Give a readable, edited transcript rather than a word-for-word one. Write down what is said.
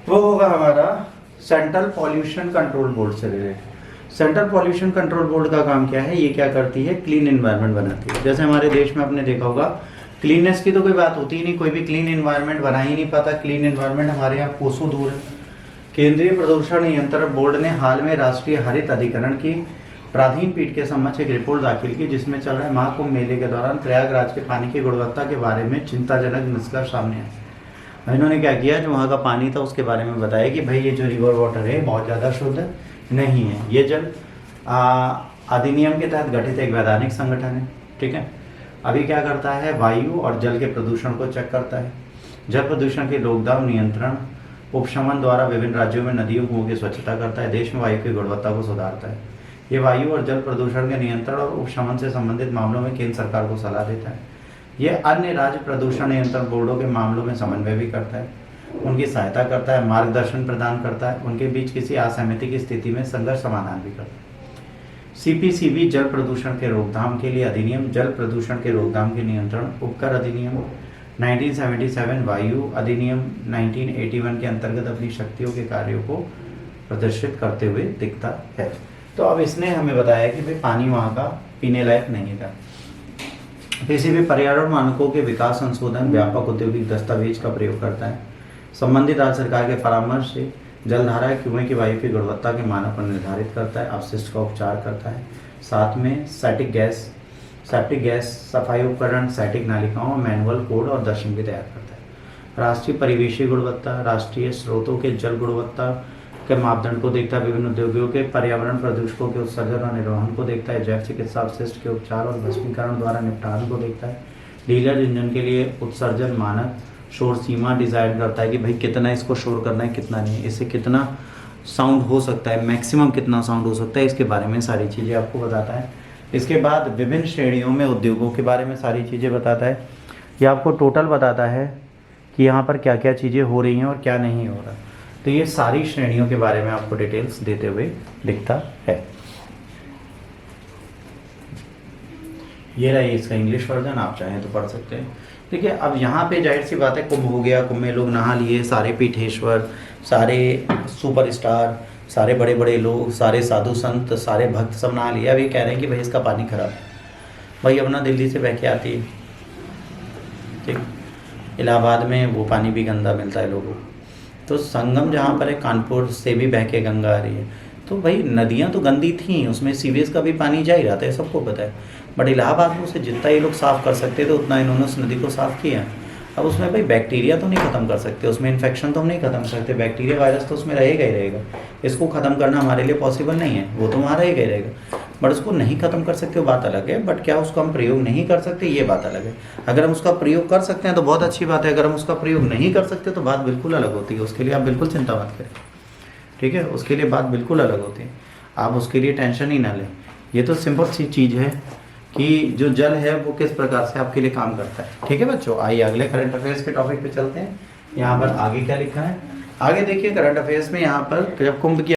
वो होगा हमारा सेंट्रल पॉल्यूशन कंट्रोल बोर्ड से related. Central pollution control board का काम क्या है, ये क्या करती है, क्लीन एनवायरनमेंट बनाती है। जैसे हमारे देश में आपने देखा होगा क्लीननेस की तो कोई बात होती ही नहीं, कोई भी क्लीन एनवायरनमेंट बना ही नहीं पाता। क्लीन एनवायरनमेंट हमारे यहाँ कोसों दूर है। केंद्रीय प्रदूषण नियंत्रण बोर्ड ने हाल में राष्ट्रीय हरित अधिकरण की प्राधीन पीठ के समक्ष एक रिपोर्ट दाखिल की, जिसमें चल रहे महाकुंभ मेले के दौरान प्रयागराज के पानी की गुणवत्ता के बारे में चिंताजनक निष्कर्ष सामने आए। इन्होंने क्या किया, जो वहाँ का पानी था उसके बारे में बताया कि भाई ये जो रिवर वाटर है बहुत ज़्यादा शुद्ध नहीं है। ये जल अधिनियम के तहत गठित एक वैधानिक संगठन है, ठीक है। अभी क्या करता है, वायु और जल के प्रदूषण को चेक करता है। जल प्रदूषण की रोकथाम नियंत्रण उपशमन द्वारा विभिन्न राज्यों में नदियों कुओं की स्वच्छता करता है। देश में वायु की गुणवत्ता को सुधारता है। ये वायु और जल प्रदूषण के नियंत्रण और उपशमन से संबंधित मामलों में केंद्र सरकार को सलाह देता है। यह अन्य राज्य प्रदूषण नियंत्रण बोर्डों के मामलों में समन्वय भी करता है, उनकी सहायता करता है, मार्गदर्शन प्रदान करता है, उनके बीच किसी असहमति की स्थिति में संघर्ष समाधान भी करता है। सीपीसीबी जल प्रदूषण के रोकथाम के लिए अधिनियम, जल प्रदूषण के रोकथाम के नियंत्रण उपकर अधिनियम 1977, वायु अधिनियम 1981 के अंतर्गत अपनी शक्तियों के कार्यों को प्रदर्शित करते हुए दिखता है। तो अब इसने हमें बताया कि भाई पानी वहाँ का पीने लायक नहीं था। किसी भी पर्यावरण मानकों के विकास संशोधन व्यापक औद्योगिक दस्तावेज का प्रयोग करता है। संबंधित राज्य सरकार के परामर्श से जलधारा कुएं की वायु की गुणवत्ता के मानक को निर्धारित करता है, अपशिष्ट का उपचार करता है। साथ में सेप्टिक गैस सफाई उपकरण, सैटिक नालिकाओं, मैनुअल कोड और दर्शन भी तैयार करता है। राष्ट्रीय परिवेशीय गुणवत्ता, राष्ट्रीय स्रोतों के जल गुणवत्ता के मापदंड को देखता है। विभिन्न उद्योगों के पर्यावरण प्रदूषकों के उत्सर्जन और निर्वहन को देखता है। जैव चिकित्सा अपशिष्ट के उपचार और भस्मीकरण द्वारा निपटान को देखता है। डीजल इंजन के लिए उत्सर्जन मानक शोर सीमा डिजाइन करता है कि भाई कितना इसको शोर करना है, कितना नहीं, इससे कितना साउंड हो सकता है, मैक्सिमम कितना साउंड हो सकता है, इसके बारे में सारी चीज़ें आपको बताता है। इसके बाद विभिन्न श्रेणियों में उद्योगों के बारे में सारी चीज़ें बताता है। ये आपको टोटल बताता है कि यहाँ पर क्या क्या चीज़ें हो रही हैं और क्या नहीं हो रहा। तो ये सारी श्रेणियों के बारे में आपको डिटेल्स देते हुए दिखता है। ये रहा इसका इंग्लिश वर्जन, आप चाहें तो पढ़ सकते हैं। देखिए अब यहाँ पे जाहिर सी बात है, कुंभ हो गया, कुंभ में लोग नहा लिए, सारे पीठेश्वर, सारे सुपरस्टार, सारे बड़े बड़े लोग, सारे साधु संत, सारे भक्त सब नहा लिए। अब ये कह रहे हैं कि भाई इसका पानी खराब है। भाई अपना दिल्ली से बह के आती है, ठीक, इलाहाबाद में वो पानी भी गंदा मिलता है लोगों को। तो संगम जहाँ पर है, कानपुर से भी बह के गंगा आ रही है। तो भाई नदियाँ तो गंदी थी, उसमें सीवेज का भी पानी जा ही रहा था, सबको पता है। बट इलाहाबाद में उसे जितना ये लोग साफ़ कर सकते थे उतना इन्होंने उस नदी को साफ़ किया। अब उसमें भाई बैक्टीरिया तो नहीं ख़त्म कर सकते, उसमें इन्फेक्शन तो हम नहीं ख़त्म कर सकते, बैक्टीरिया वायरस तो उसमें रहेगा ही रहेगा। इसको ख़त्म करना हमारे लिए पॉसिबल नहीं है, वो तो वहाँ रहेगा ही रहेगा। बट उसको नहीं ख़त्म कर सकते वो बात अलग है, बट क्या उसको हम प्रयोग नहीं कर सकते, ये बात अलग है। अगर हम उसका प्रयोग कर सकते हैं तो बहुत अच्छी बात है, अगर हम उसका प्रयोग नहीं कर सकते तो बात बिल्कुल अलग होती है। उसके लिए आप बिल्कुल चिंता मत करें, ठीक है, उसके लिए बात बिल्कुल अलग होती है, आप उसके लिए टेंशन ही ना लें। ये तो सिंपल सी चीज़ है कि जो जल है वो किस प्रकार से आपके लिए काम करता है, ठीक है बच्चों। आइए अगले करंट अफेयर्स के टॉपिक पे चलते हैं। यहाँ पर आगे क्या लिखा है, आगे देखिए करंट अफेयर्स में यहाँ पर जब कुंभ की